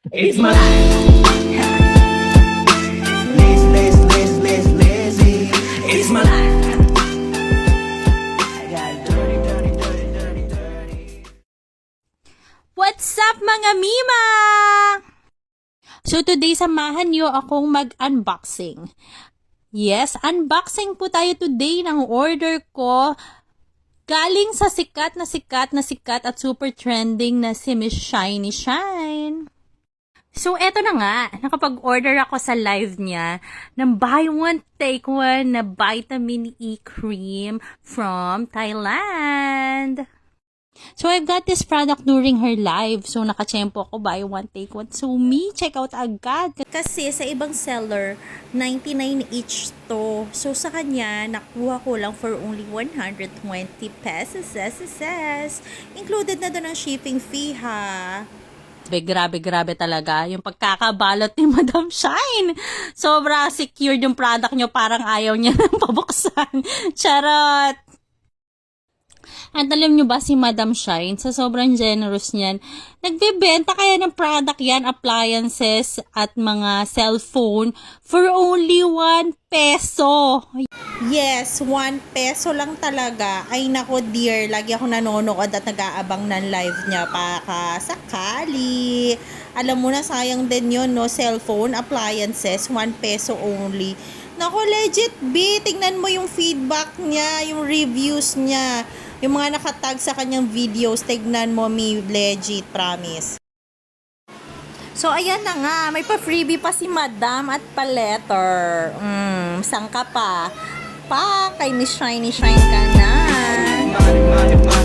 It's my life. Lazy, lazy, lazy, lazy, lazy. It's my life. I got dirty, dirty, dirty, dirty, dirty. What's up mga Mima? So today samahan niyo akong mag-unboxing. Yes, unboxing po tayo today ng order ko galing sa sikat at super trending na si Miss Shiny Shine. So eto na nga, nakapag-order ako sa live niya ng buy one take one na vitamin E cream from Thailand. So, I've got this product during her live. So, nakachempo ako, buy one, take one. So, check out agad. Kasi sa ibang seller, 99 each to. So, sa kanya, nakuha ko lang for only 120 pesos. Included na doon ang shipping fee, ha? Grabe talaga. Yung pagkakabalot ni Madam Shine. Sobra secure yung product nyo. Parang ayaw niya nang pabuksan. Charot! At alam nyo ba si Madam Shine, sa sobrang generous niyan, nagbebenta kaya ng product yan, appliances at mga cellphone for only 1 peso. Yes, 1 peso lang talaga. Ay nako dear, lagi ako nanonood at nag-aabang ng live niya para sakali. Alam mo na, sayang din yun, no? Cellphone, appliances, 1 peso only. Nako, legit B, tingnan mo yung feedback niya, yung reviews niya. Yung mga nakatag sa kanyang videos, tignan mo, legit, promise. So, ayan na nga. May pa-freebie pa si Madam at pa-letter. Saan ka pa? Kay Miss Shiny Shine ka na. Money, money, money.